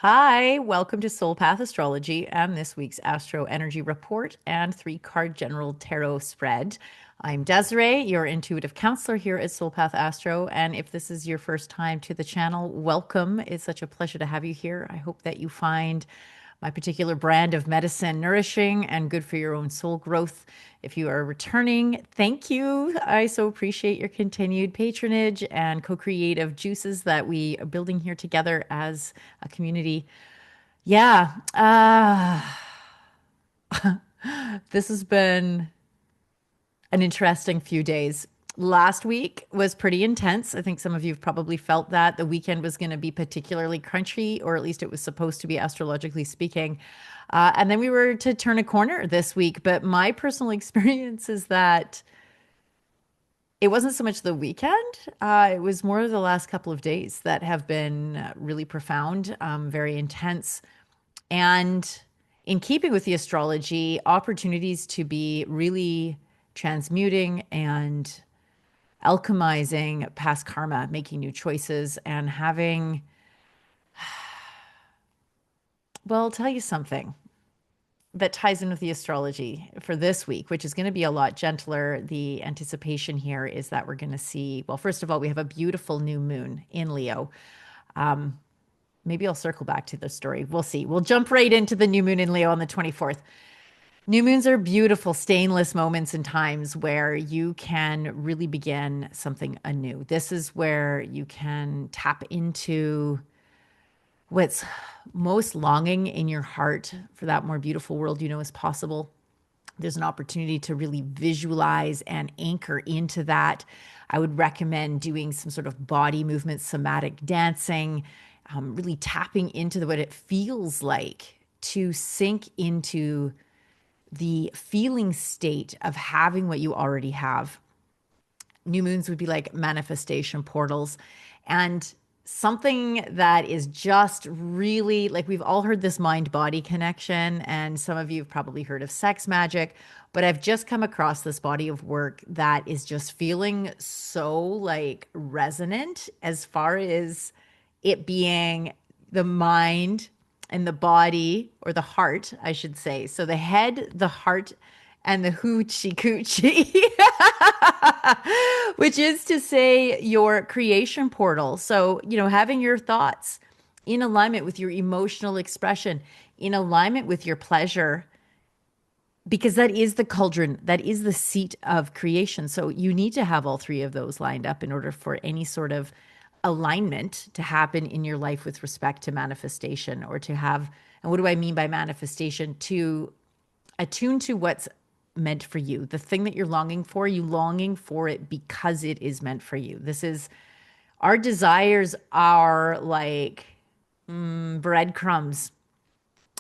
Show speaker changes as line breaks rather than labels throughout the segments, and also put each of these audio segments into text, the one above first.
Hi, welcome to Soulpath Astrology and this week's Astro Energy Report and three-card general tarot spread. I'm Desiree, your intuitive counselor here at Soulpath Astro, and if this is your first time to the channel, welcome. It's such a pleasure to have you here. I hope that you find my particular brand of medicine nourishing and good for your own soul growth. If you are returning, thank you. I so appreciate your continued patronage and co-creative juices that we are building here together as a community. Yeah, this has been an interesting few days. Last week was pretty intense. I think some of you have probably felt that the weekend was going to be particularly crunchy, or at least it was supposed to be, astrologically speaking. And then we were to turn a corner this week. But my personal experience is that it wasn't so much the weekend. It was more the last couple of days that have been really profound, very intense. And in keeping with the astrology, opportunities to be really transmuting and alchemizing past karma, making new choices, and having, well, I'll tell you something that ties in with the astrology for this week, which is going to be a lot gentler. The anticipation here is that we're going to see, well, first of all, we have a beautiful new moon in Leo. Maybe I'll circle back to the story. We'll see. We'll jump right into the new moon in Leo on the 24th. New moons are beautiful, stainless moments and times where you can really begin something anew. This is where you can tap into what's most longing in your heart for that more beautiful world you know is possible. There's an opportunity to really visualize and anchor into that. I would recommend doing some sort of body movement, somatic dancing, really tapping into what it feels like to sink into the feeling state of having what you already have. New moons would be like manifestation portals. And something that is just really like we've all heard this mind body connection, and some of you have probably heard of sex magic, but I've just come across this body of work that is just feeling so like resonant as far as it being the mind and the body, or the heart, I should say. So the head, the heart, and the hoochie coochie, which is to say your creation portal. So, having your thoughts in alignment with your emotional expression, in alignment with your pleasure, because that is the cauldron, that is the seat of creation. So you need to have all three of those lined up in order for any sort of alignment to happen in your life with respect to manifestation, or to have, and what do I mean by manifestation? To attune to what's meant for you, the thing that you're longing for, you longing for it because it is meant for you. This is, our desires are like breadcrumbs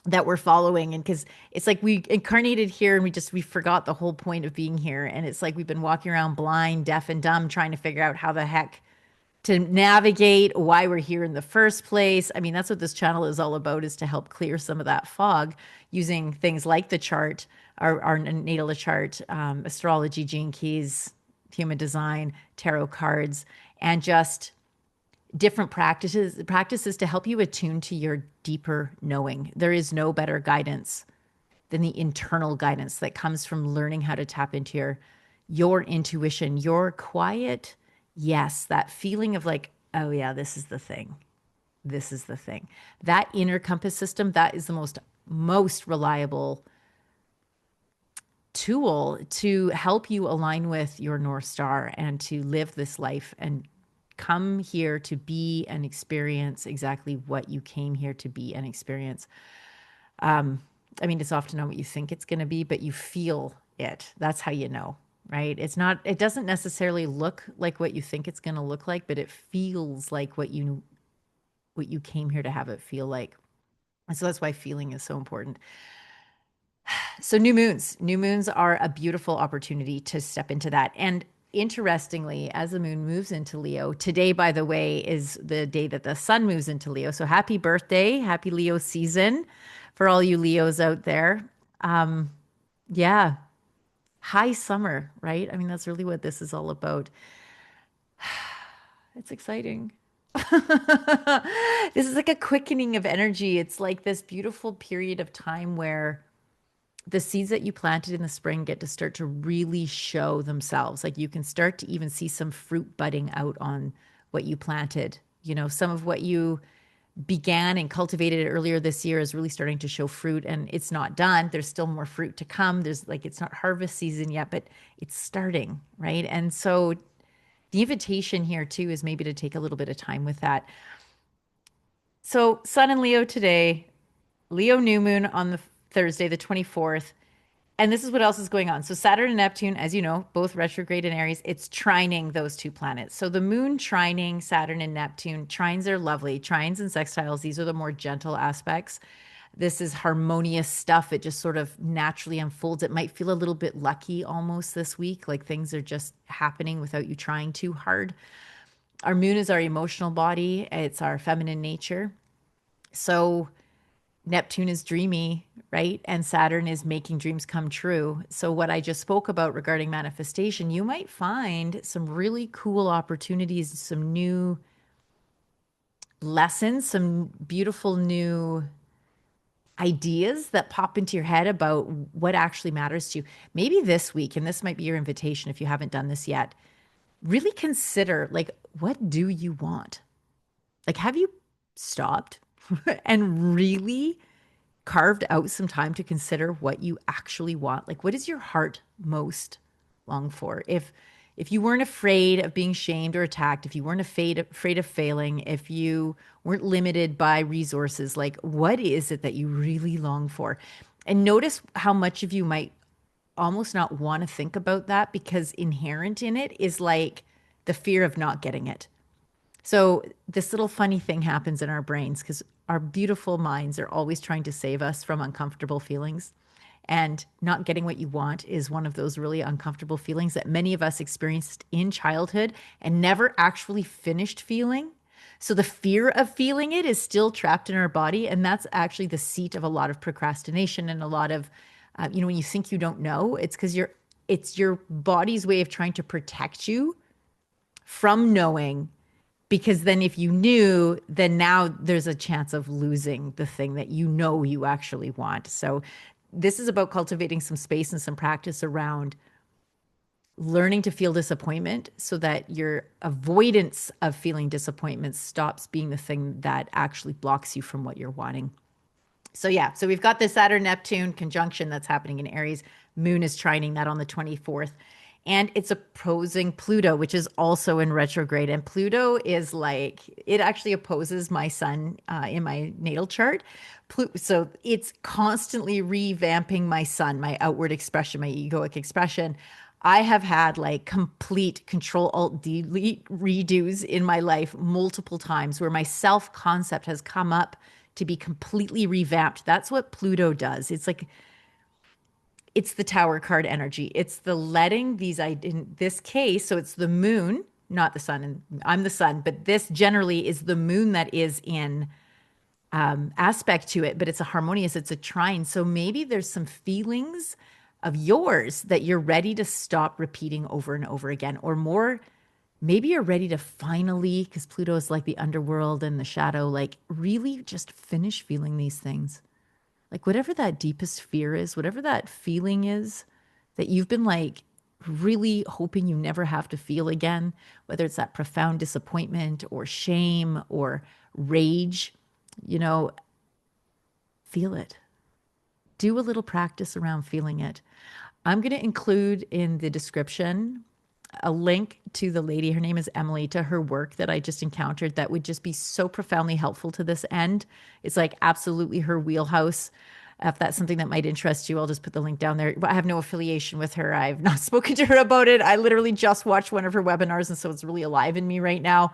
that we're following, and because it's like we incarnated here and we forgot the whole point of being here, and it's like we've been walking around blind, deaf and dumb, trying to figure out how the heck to navigate why we're here in the first place. I mean, that's what this channel is all about, is to help clear some of that fog using things like the chart, our natal chart, astrology, gene keys, human design, tarot cards, and just different practices to help you attune to your deeper knowing. There is no better guidance than the internal guidance that comes from learning how to tap into your intuition, your quiet yes, that feeling of like, oh yeah, this is the thing. This is the thing. That inner compass system, that is the most reliable tool to help you align with your North Star and to live this life and come here to be and experience exactly what you came here to be and experience. I mean, it's often not what you think it's going to be, but you feel it. That's how you know, right? It doesn't necessarily look like what you think it's going to look like, but it feels like what you came here to have it feel like. And so that's why feeling is so important. So new moons are a beautiful opportunity to step into that. And interestingly, as the moon moves into Leo, today, by the way, is the day that the sun moves into Leo. So happy birthday, happy Leo season for all you Leos out there. Yeah, high summer, right? I mean, that's really what this is all about. It's exciting. This is like a quickening of energy. It's like this beautiful period of time where the seeds that you planted in the spring get to start to really show themselves. Like you can start to even see some fruit budding out on what you planted. Some of what you began and cultivated earlier this year is really starting to show fruit, and it's not done. There's still more fruit to come. There's like, it's not harvest season yet, but it's starting, right? And so the invitation here too is maybe to take a little bit of time with that. So, Sun and Leo today, Leo new moon on the Thursday, the 24th. And this is what else is going on. So, Saturn and Neptune, as you know, both retrograde in Aries, it's trining those two planets. So, the moon trining Saturn and Neptune, trines are lovely. Trines and sextiles, these are the more gentle aspects. This is harmonious stuff. It just sort of naturally unfolds. It might feel a little bit lucky almost this week, like things are just happening without you trying too hard. Our moon is our emotional body, it's our feminine nature. So Neptune is dreamy, right? And Saturn is making dreams come true. So, what I just spoke about regarding manifestation, you might find some really cool opportunities, some new lessons, some beautiful new ideas that pop into your head about what actually matters to you. Maybe this week, and this might be your invitation if you haven't done this yet, really consider like, what do you want? Like, have you stopped and really carved out some time to consider what you actually want? Like, what is your heart most long for? If you weren't afraid of being shamed or attacked, if you weren't afraid of failing, if you weren't limited by resources, like what is it that you really long for? And notice how much of you might almost not want to think about that, because inherent in it is like the fear of not getting it. So this little funny thing happens in our brains because our beautiful minds are always trying to save us from uncomfortable feelings. And not getting what you want is one of those really uncomfortable feelings that many of us experienced in childhood and never actually finished feeling. So the fear of feeling it is still trapped in our body. And that's actually the seat of a lot of procrastination and a lot of, when you think you don't know, it's your body's way of trying to protect you from knowing, because then if you knew, then now there's a chance of losing the thing that you actually want. So this is about cultivating some space and some practice around learning to feel disappointment so that your avoidance of feeling disappointment stops being the thing that actually blocks you from what you're wanting. So yeah, so we've got the Saturn Neptune conjunction that's happening in Aries. Moon is trining that on the 24th. And it's opposing Pluto, which is also in retrograde. And Pluto is like, it actually opposes my sun in my natal chart. So it's constantly revamping my sun, my outward expression, my egoic expression. I have had like complete Control Alt Delete redos in my life multiple times where my self concept has come up to be completely revamped. That's what Pluto does. It's like, it's the Tower card energy. It's the letting these, in this case, so it's the moon, not the sun, and I'm the sun, but this generally is the moon that is in aspect to it, but it's a harmonious, it's a trine. So maybe there's some feelings of yours that you're ready to stop repeating over and over again, or more, maybe you're ready to finally, because Pluto is like the underworld and the shadow, like really just finish feeling these things. Like whatever that deepest fear is, whatever that feeling is that you've been like really hoping you never have to feel again, whether it's that profound disappointment or shame or rage, you know, feel it. Do a little practice around feeling it. I'm going to include in the description a link to the lady, her name is Emily, to her work that I just encountered that would just be so profoundly helpful to this end. It's like absolutely her wheelhouse. If that's something that might interest you, I'll just put the link down there. I have no affiliation with her. I've not spoken to her about it. I literally just watched one of her webinars, and so it's really alive in me right now.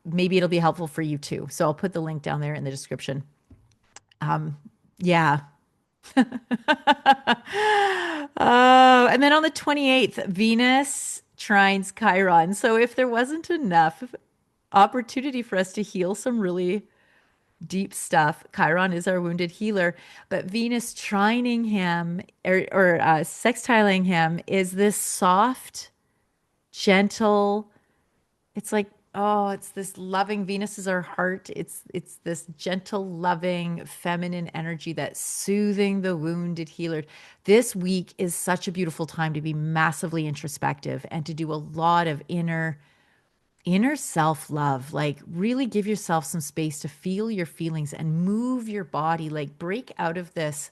Maybe it'll be helpful for you too. So I'll put the link down there in the description. Yeah. And then on the 28th, Venus trines Chiron. So if there wasn't enough opportunity for us to heal some really deep stuff, Chiron is our wounded healer, but Venus trining him or sextiling him is this soft, gentle, it's like Oh, it's this loving Venus is our heart. It's this gentle, loving, feminine energy that's soothing the wounded healer. This week is such a beautiful time to be massively introspective and to do a lot of inner self-love. Like really give yourself some space to feel your feelings and move your body, like break out of this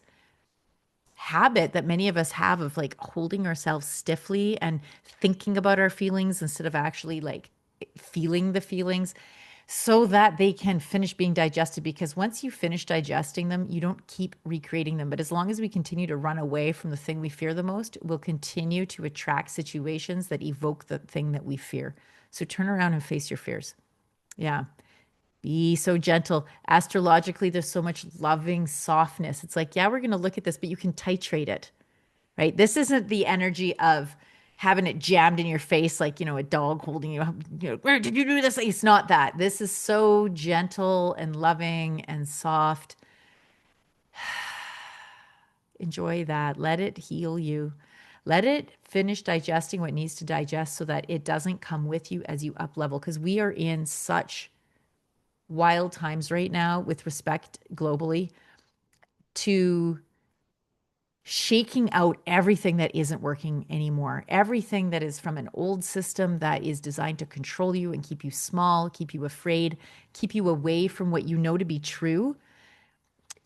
habit that many of us have of like holding ourselves stiffly and thinking about our feelings instead of actually like feeling the feelings so that they can finish being digested. Because once you finish digesting them, you don't keep recreating them. But as long as we continue to run away from the thing we fear the most, we'll continue to attract situations that evoke the thing that we fear. So turn around and face your fears. Yeah. Be so gentle. Astrologically, there's so much loving softness. It's like, yeah, we're going to look at this, but you can titrate it, right? This isn't the energy of having it jammed in your face like, a dog holding you, where did you do this? It's not that. This is so gentle and loving and soft. Enjoy that. Let it heal you. Let it finish digesting what needs to digest so that it doesn't come with you as you up level. Because we are in such wild times right now with respect globally to shaking out everything that isn't working anymore. Everything that is from an old system that is designed to control you and keep you small, keep you afraid, keep you away from what you know to be true.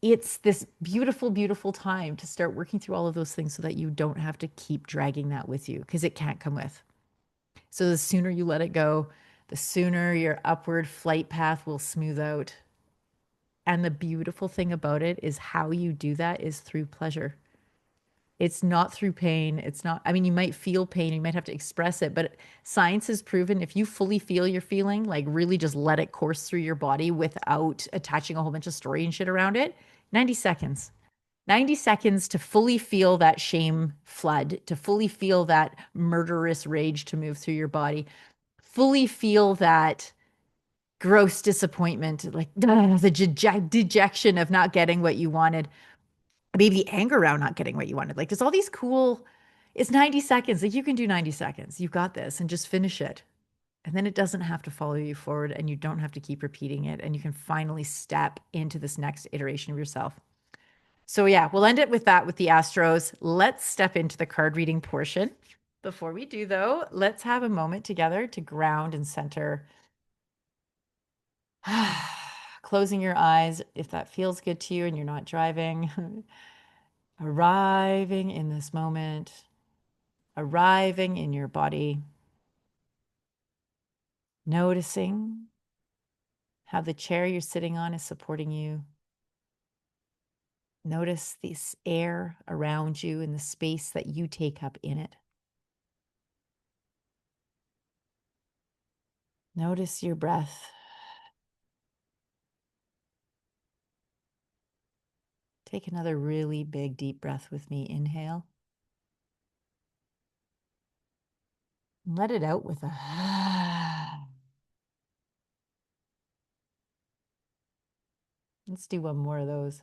It's this beautiful, beautiful time to start working through all of those things so that you don't have to keep dragging that with you because it can't come with. So the sooner you let it go, the sooner your upward flight path will smooth out. And the beautiful thing about it is how you do that is through pleasure. It's not through pain. It's not, I mean, you might feel pain, you might have to express it, but science has proven if you fully feel your feeling, like really just let it course through your body without attaching a whole bunch of story and shit around it, 90 seconds. 90 seconds to fully feel that shame flood, to fully feel that murderous rage to move through your body, fully feel that gross disappointment, like the dejection of not getting what you wanted, maybe the anger around not getting what you wanted. Like there's all these cool, it's 90 seconds. Like you can do 90 seconds. You've got this and just finish it. And then it doesn't have to follow you forward and you don't have to keep repeating it. And you can finally step into this next iteration of yourself. So yeah, we'll end it with that with the Astros. Let's step into the card reading portion. Before we do though, let's have a moment together to ground and center. Closing your eyes if that feels good to you and you're not driving. Arriving in this moment, arriving in your body, noticing how the chair you're sitting on is supporting you. Notice this air around you and the space that you take up in it. Notice your breath. Take another really big, deep breath with me. Inhale. Let it out with a. Let's do one more of those.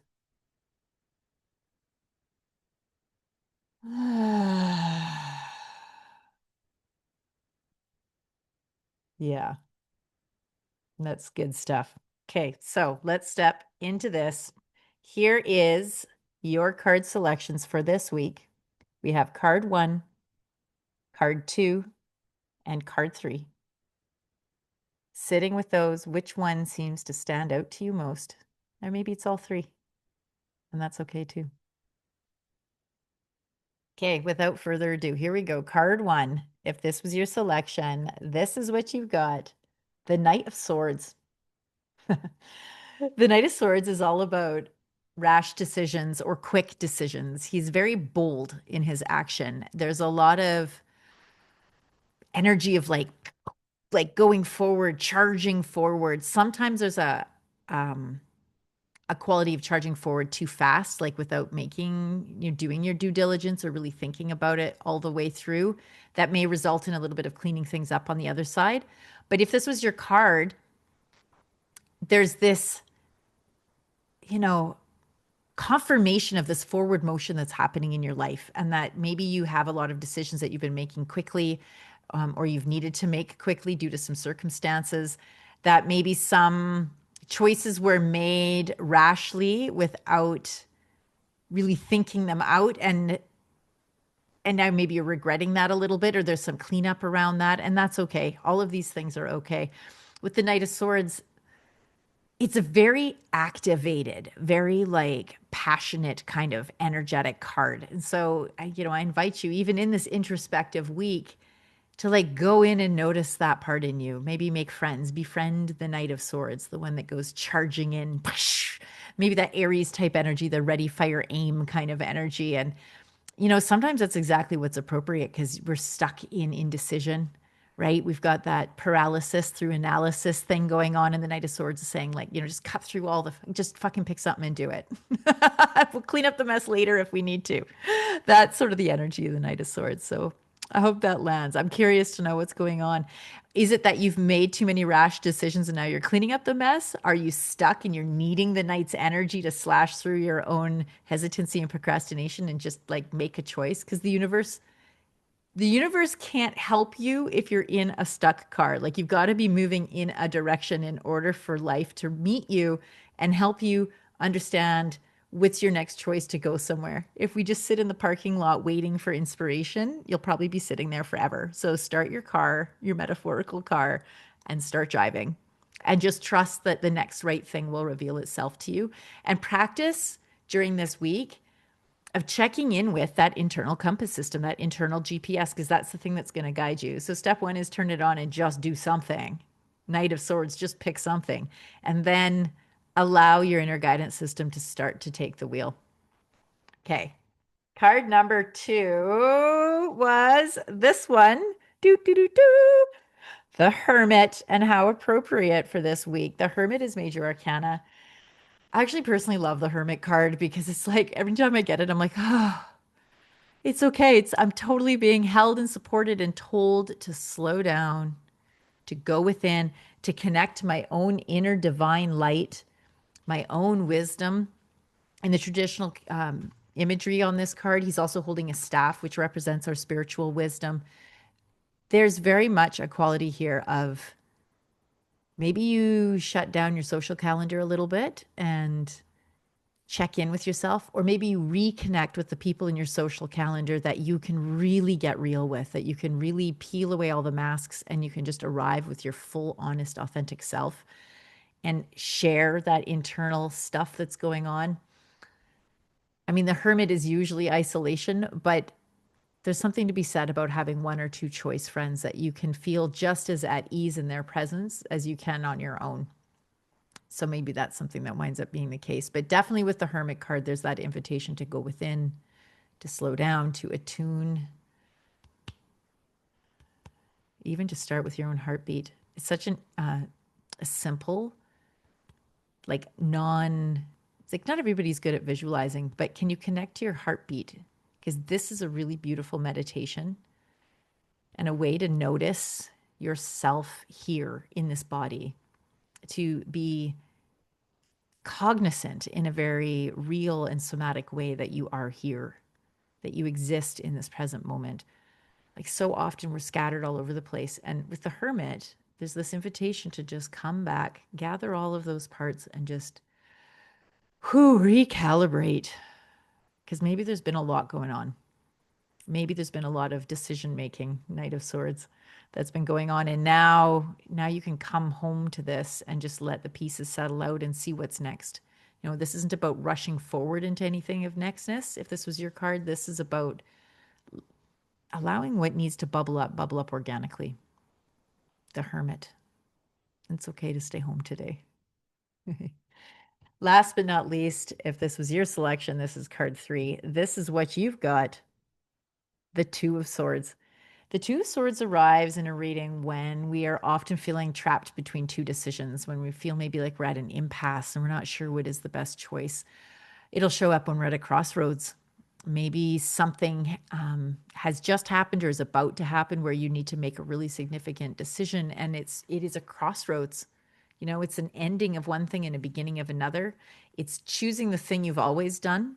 Yeah, that's good stuff. Okay, so let's step into this. Here is your card selections for this week. We have card 1, card 2, and card 3. Sitting with those, which one seems to stand out to you most? Or maybe it's all 3, and that's okay too. Okay, without further ado, here we go. Card 1. If this was your selection, this is what you've got. The Knight of Swords. The Knight of Swords is all about rash decisions or quick decisions. He's very bold in his action. There's a lot of energy of like going forward, charging forward. Sometimes there's a quality of charging forward too fast, like without doing your due diligence or really thinking about it all the way through. That may result in a little bit of cleaning things up on the other side. But if this was your card, there's this, you know, confirmation of this forward motion that's happening in your life, and that maybe you have a lot of decisions that you've been making quickly, or you've needed to make quickly due to some circumstances, that maybe some choices were made rashly without really thinking them out, and now maybe you're regretting that a little bit, or there's some cleanup around that, and that's okay. All of these things are okay. With the Knight of Swords, it's a very activated, very like passionate kind of energetic card. And so, I invite you, even in this introspective week, to like go in and notice that part in you. Maybe make friends, befriend the Knight of Swords, the one that goes charging in. Maybe that Aries type energy, the ready, fire, aim kind of energy. And sometimes that's exactly what's appropriate because we're stuck in indecision, right? We've got that paralysis through analysis thing going on. And the Knight of Swords is saying, like, just cut through just fucking pick something and do it. We'll clean up the mess later if we need to. That's sort of the energy of the Knight of Swords. So I hope that lands. I'm curious to know what's going on. Is it that you've made too many rash decisions and now you're cleaning up the mess? Are you stuck and you're needing the Knight's energy to slash through your own hesitancy and procrastination and just like make a choice? Because the universe can't help you if you're in a stuck car. Like you've got to be moving in a direction in order for life to meet you and help you understand what's your next choice to go somewhere. If we just sit in the parking lot waiting for inspiration, you'll probably be sitting there forever. So start your car, your metaphorical car, and start driving. And just trust that the next right thing will reveal itself to you. And practice during this week of checking in with that internal compass system, that internal GPS, because that's the thing that's going to guide you. So step one is turn it on and just do something. Knight of Swords, just pick something. And then allow your inner guidance system to start to take the wheel. Okay. Card number 2 was this one. Do, do, do, do. The Hermit, and how appropriate for this week. The Hermit is major arcana. I actually personally love the Hermit card because it's like every time I get it, I'm like, oh, it's okay. I'm totally being held and supported and told to slow down, to go within, to connect to my own inner divine light, my own wisdom. In the traditional imagery on this card, he's also holding a staff, which represents our spiritual wisdom. There's very much a quality here of maybe you shut down your social calendar a little bit and check in with yourself, or maybe you reconnect with the people in your social calendar that you can really get real with, that you can really peel away all the masks and you can just arrive with your full, honest, authentic self and share that internal stuff that's going on. I mean, the Hermit is usually isolation, but there's something to be said about having one or two choice friends that you can feel just as at ease in their presence as you can on your own. So maybe that's something that winds up being the case. But definitely with the Hermit card, there's that invitation to go within, to slow down, to attune, even to start with your own heartbeat. It's such a simple, like it's like not everybody's good at visualizing, but can you connect to your heartbeat? Because this is a really beautiful meditation and a way to notice yourself here in this body, to be cognizant in a very real and somatic way that you are here, that you exist in this present moment. Like so often we're scattered all over the place. And with the Hermit, there's this invitation to just come back, gather all of those parts and just recalibrate. Because maybe there's been a lot going on. Maybe there's been a lot of decision making, Knight of Swords, that's been going on. And now you can come home to this and just let the pieces settle out and see what's next. This isn't about rushing forward into anything of nextness. If this was your card, this is about allowing what needs to bubble up organically. The Hermit. It's okay to stay home today. Last but not least, if this was your selection, this is card 3. This is what you've got. The Two of Swords. The Two of Swords arrives in a reading when we are often feeling trapped between two decisions, when we feel maybe like we're at an impasse and we're not sure what is the best choice. It'll show up when we're at a crossroads. Maybe something has just happened or is about to happen where you need to make a really significant decision, and it is a crossroads. It's an ending of one thing and a beginning of another. It's choosing the thing you've always done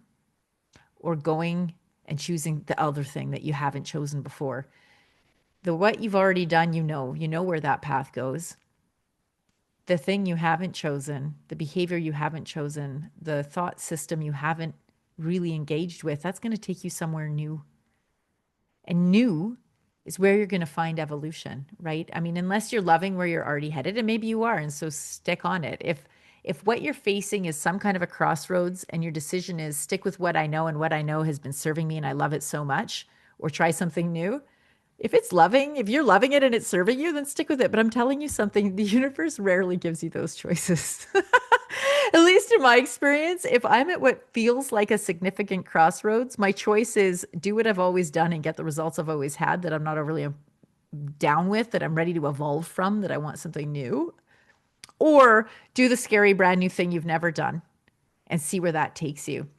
or going and choosing the other thing that you haven't chosen before. The what you've already done, you know where that path goes. The thing you haven't chosen, the behavior you haven't chosen, the thought system you haven't really engaged with, that's going to take you somewhere new. And new is where you're going to find evolution, right? I mean, unless you're loving where you're already headed, and maybe you are, and so stick on it. If what you're facing is some kind of a crossroads and your decision is stick with what I know and what I know has been serving me and I love it so much, or try something new, if it's loving, if you're loving it and it's serving you, then stick with it. But I'm telling you something, the universe rarely gives you those choices. At least in my experience, if I'm at what feels like a significant crossroads, my choice is do what I've always done and get the results I've always had that I'm not overly down with, that I'm ready to evolve from, that I want something new, or do the scary brand new thing you've never done and see where that takes you.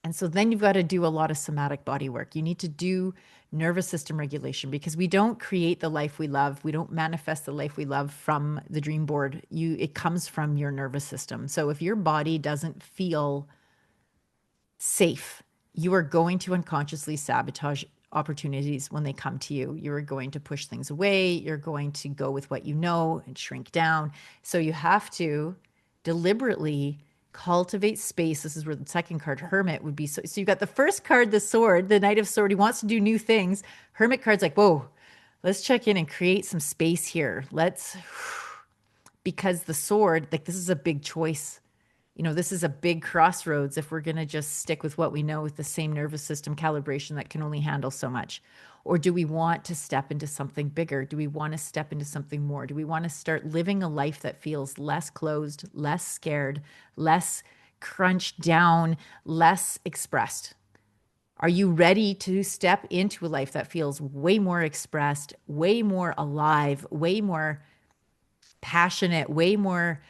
And so then you've got to do a lot of somatic body work. You need to do nervous system regulation because we don't create the life we love. We don't manifest the life we love from the dream board. It comes from your nervous system. So if your body doesn't feel safe, you are going to unconsciously sabotage opportunities when they come to you. You're going to push things away. You're going to go with what you know and shrink down. So you have to deliberately cultivate space. This is where the second card, Hermit, would be. So you've got the first card, the Sword, the Knight of Sword. He wants to do new things. Hermit card's like, whoa, let's check in and create some space here. Because the Sword, like, this is a big choice. This is a big crossroads if we're going to just stick with what we know with the same nervous system calibration that can only handle so much. Or do we want to step into something bigger? Do we want to step into something more? Do we want to start living a life that feels less closed, less scared, less crunched down, less expressed? Are you ready to step into a life that feels way more expressed, way more alive, way more passionate, way more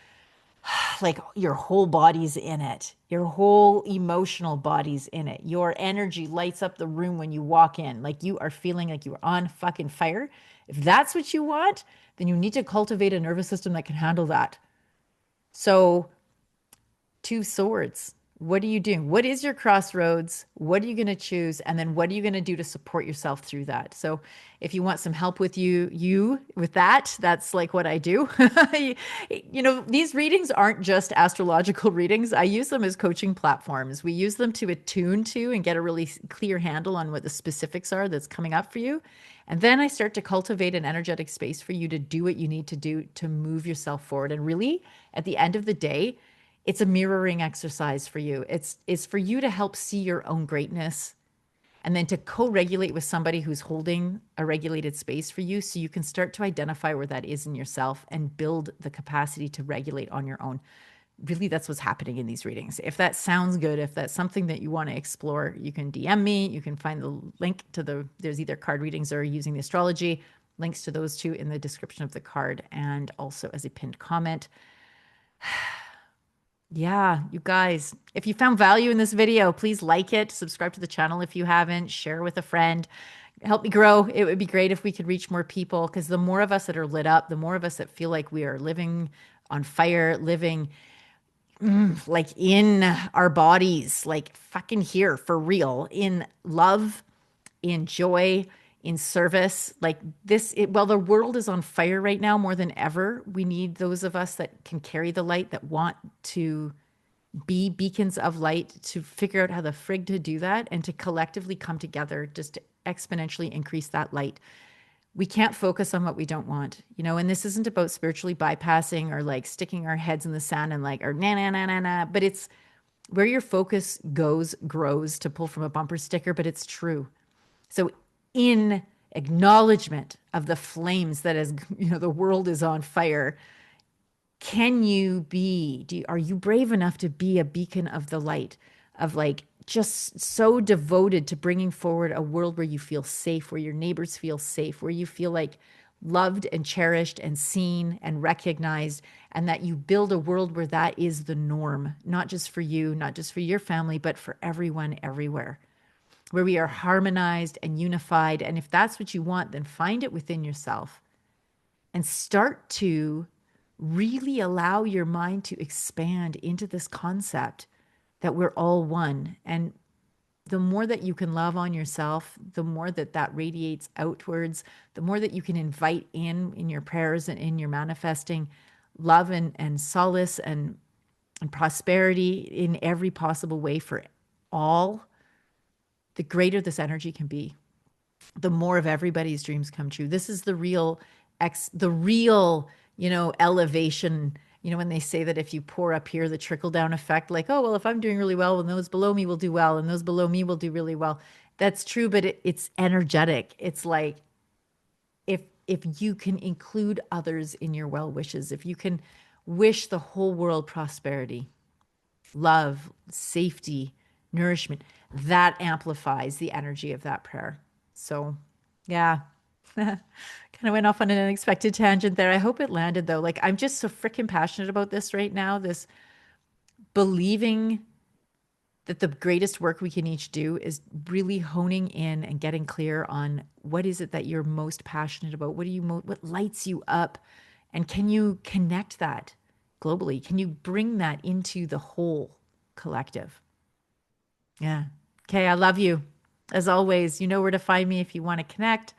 like your whole body's in it. Your whole emotional body's in it. Your energy lights up the room when you walk in. Like you are feeling like you're on fucking fire. If that's what you want, then you need to cultivate a nervous system that can handle that. So, two swords. What are you doing? What is your crossroads? What are you going to choose? And then what are you going to do to support yourself through that? So if you want some help with you with that, that's like what I do. These readings aren't just astrological readings. I use them as coaching platforms. We use them to attune to and get a really clear handle on what the specifics are that's coming up for you. And then I start to cultivate an energetic space for you to do what you need to do to move yourself forward. And really, at the end of the day, it's a mirroring exercise for you. It's for you to help see your own greatness and then to co-regulate with somebody who's holding a regulated space for you so you can start to identify where that is in yourself and build the capacity to regulate on your own. Really, that's what's happening in these readings. If that sounds good, if that's something that you want to explore, you can DM me. You can find the link to there's either card readings or using the astrology, links to those two in the description of the card and also as a pinned comment. Yeah, you guys, if you found value in this video, please like it, subscribe to the channel if you haven't, share with a friend, help me grow. It would be great if we could reach more people because the more of us that are lit up, the more of us that feel like we are living on fire, living like in our bodies, like fucking here for real, in love, in joy, in service. Like while the world is on fire right now more than ever, we need those of us that can carry the light, that want to be beacons of light, to figure out how the frig to do that and to collectively come together just to exponentially increase that light. We can't focus on what we don't want, and this isn't about spiritually bypassing or like sticking our heads in the sand and like, or na na na na na, but it's where your focus goes, grows, to pull from a bumper sticker, but it's true. So in acknowledgement of the flames that is, the world is on fire, can you are you brave enough to be a beacon of the light, of like just so devoted to bringing forward a world where you feel safe, where your neighbors feel safe, where you feel like loved and cherished and seen and recognized, and that you build a world where that is the norm, not just for you, not just for your family, but for everyone, everywhere, where we are harmonized and unified. And if that's what you want, then find it within yourself and start to really allow your mind to expand into this concept that we're all one. And the more that you can love on yourself, the more that that radiates outwards, the more that you can invite in your prayers and in your manifesting love and solace and prosperity in every possible way for all, the greater this energy can be. The more of everybody's dreams come true. This is the real, elevation. When they say that if you pour up here, the trickle down effect, like, oh, well, if I'm doing really well, then those below me will do well, and those below me will do really well. That's true, but it's energetic. It's like if you can include others in your well wishes, if you can wish the whole world prosperity, love, safety, nourishment, that amplifies the energy of that prayer. So, yeah, kind of went off on an unexpected tangent there. I hope it landed though. Like, I'm just so freaking passionate about this right now. This believing that the greatest work we can each do is really honing in and getting clear on what is it that you're most passionate about? What lights you up? And can you connect that globally? Can you bring that into the whole collective? Yeah. Okay. I love you. As always, you know where to find me if you want to connect.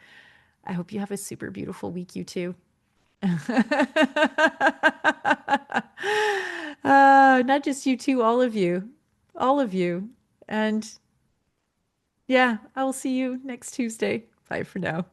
I hope you have a super beautiful week, you too. Not just you two, all of you. All of you. And yeah, I will see you next Tuesday. Bye for now.